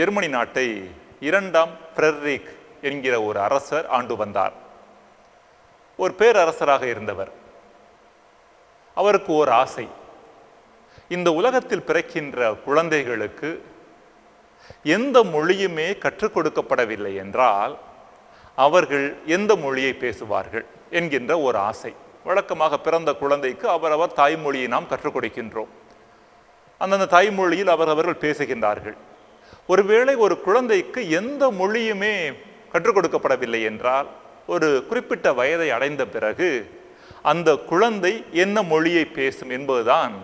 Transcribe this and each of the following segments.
Germany நாட்டை 2ஆம் Frederick என்கிற ஒரு அரசர் ஆண்டு வந்தார். ஒரு பேரரசராக இருந்தவர். அவருக்கு ஒரு ஆசை, இந்த உலகத்தில் பிறக்கின்ற குழந்தைகளுக்கு எந்த மொழியுமே கற்றுக் கொடுக்கப்படவில்லை என்றால் அவர்கள் எந்த மொழியை பேசுவார்கள் என்கின்ற ஒரு ஆசை. வழக்கமாக பிறந்த குழந்தைக்கு அவரவர் தாய்மொழியை நாம் கற்றுக் கொடுக்கின்றோம். அந்தந்த தாய்மொழியில் அவர்கள் பேசுகின்றார்கள். ஒருவேளை ஒரு குழந்தைக்கு எந்த மொழியுமே கற்றுக் கொடுக்கப்படவில்லை என்றால் ஒரு குறிப்பிட்ட வயதை அடைந்த பிறகு அந்த குழந்தை என்ன மொழியை பேசும் என்பதுதான்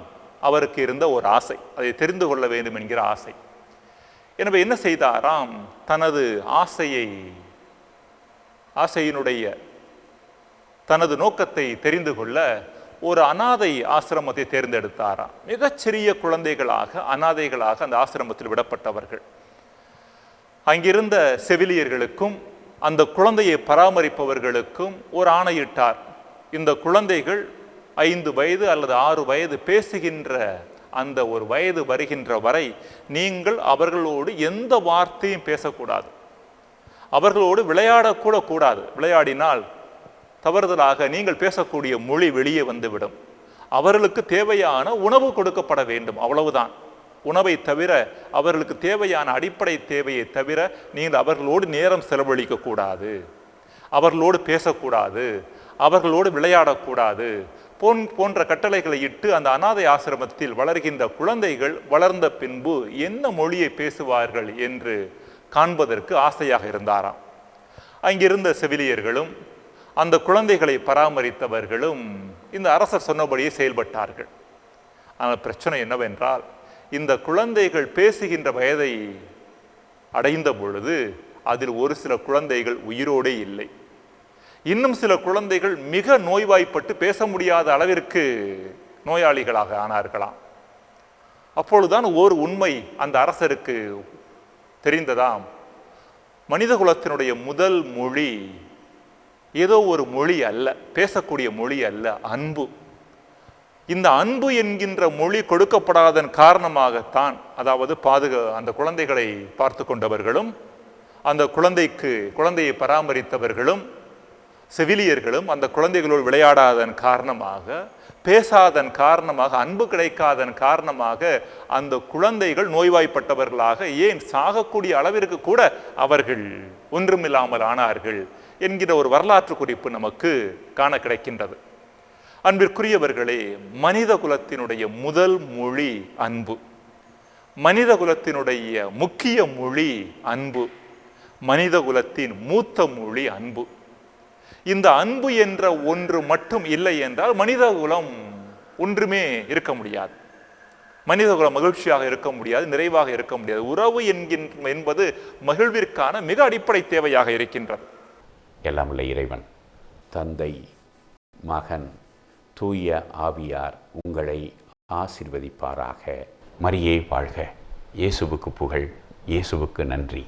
அவருக்கு இருந்த ஒரு ஆசை. அதை தெரிந்து கொள்ள வேண்டும் என்கிற ஆசை. எனவே என்ன செய்தாராம், தனது தனது நோக்கத்தை தெரிந்து கொள்ள ஒரு அனாதை ஆசிரமத்தை தேர்ந்தெடுத்தாராம். மிகச்சிறிய குழந்தைகளாக அனாதைகளாக அந்த ஆசிரமத்தில் விடப்பட்டவர்கள். அங்கிருந்த செவிலியர்களுக்கும் அந்த குழந்தையை பராமரிப்பவர்களுக்கும் ஒரு ஆணையிட்டார், இந்த குழந்தைகள் 5 வயது அல்லது 6 வயது பேசுகின்ற அந்த ஒரு வயது வருகின்ற வரை நீங்கள் அவர்களோடு எந்த வார்த்தையும் பேசக்கூடாது, அவர்களோடு விளையாடக்கூட கூடாது. விளையாடினால் தவறுதலாக நீங்கள் பேசக்கூடிய மொழி வெளியே வந்துவிடும். அவர்களுக்கு தேவையான உணவு கொடுக்கப்பட வேண்டும், அவ்வளவுதான். உணவை தவிர அவர்களுக்கு தேவையான அடிப்படை தேவையை தவிர நீங்கள் அவர்களோடு நேரம் செலவழிக்க கூடாது, அவர்களோடு பேசக்கூடாது, அவர்களோடு விளையாடக்கூடாது போன்ற கட்டளைகளை இட்டு அந்த அனாதை ஆசிரமத்தில் வளர்கின்ற குழந்தைகள் வளர்ந்த பின்பு என்ன மொழியை பேசுவார்கள் என்று காண்பதற்கு ஆசையாக இருந்தாராம். அங்கிருந்த செவிலியர்களும் அந்த குழந்தைகளை பராமரித்தவர்களும் இந்த அரசர் சொன்னபடியே செயல்பட்டார்கள். ஆனால் பிரச்சனை என்னவென்றால், இந்த குழந்தைகள் பேசுகின்ற வயதை அடைந்த பொழுது அதில் ஒரு சில குழந்தைகள் உயிரோடே இல்லை. இன்னும் சில குழந்தைகள் மிக நோய்வாய்ப்பட்டு பேச முடியாத அளவிற்கு நோயாளிகளாக ஆனார்களாம். அப்பொழுதுதான் ஒரு உண்மை அந்த அரசருக்கு தெரிந்ததாம். மனித குலத்தினுடைய முதல் மொழி ஏதோ ஒரு மொழி அல்ல, பேசக்கூடிய மொழி அல்ல, அன்பு. இந்த அன்பு என்கின்ற மொழி கொடுக்கப்படாதன் காரணமாகத்தான், அதாவது அந்த குழந்தைகளை பார்த்து கொண்டவர்களும் அந்த குழந்தையை பராமரித்தவர்களும் செவிலியர்களும் அந்த குழந்தைகளோடு விளையாடாதன் காரணமாக, பேசாதன் காரணமாக, அன்பு கிடைக்காதன் காரணமாக அந்த குழந்தைகள் நோய்வாய்ப்பட்டவர்களாக, ஏன் சாகக்கூடிய அளவிற்கு கூட அவர்கள் ஒன்றுமில்லாமல் ஆனார்கள் என்கிற ஒரு வரலாற்று குறிப்பு நமக்கு காண கிடைக்கின்றது. அன்பிற்குரியவர்களே, மனித குலத்தினுடைய முதல் மொழி அன்பு. மனித குலத்தினுடைய முக்கிய மொழி அன்பு. மனித குலத்தின் மூத்த மொழி அன்பு. இந்த அன்பு என்ற ஒன்று மட்டும் இல்லை என்றால் மனித குலம் ஒன்றுமே இருக்க முடியாது. மனித குலம் மகிழ்ச்சியாக இருக்க முடியாது, நிறைவாக இருக்க முடியாது. உறவு என்பது மகிழ்விற்கான மிக அடிப்படை தேவையாக இருக்கின்றது. எல்லாம் உள்ள இறைவன், தந்தை, மகன், தூய ஆவியார் உங்களை ஆசீர்வதிப்பாராக. மரியே வாழ்க. இயேசுவுக்கு புகழ். இயேசுவுக்கு நன்றி.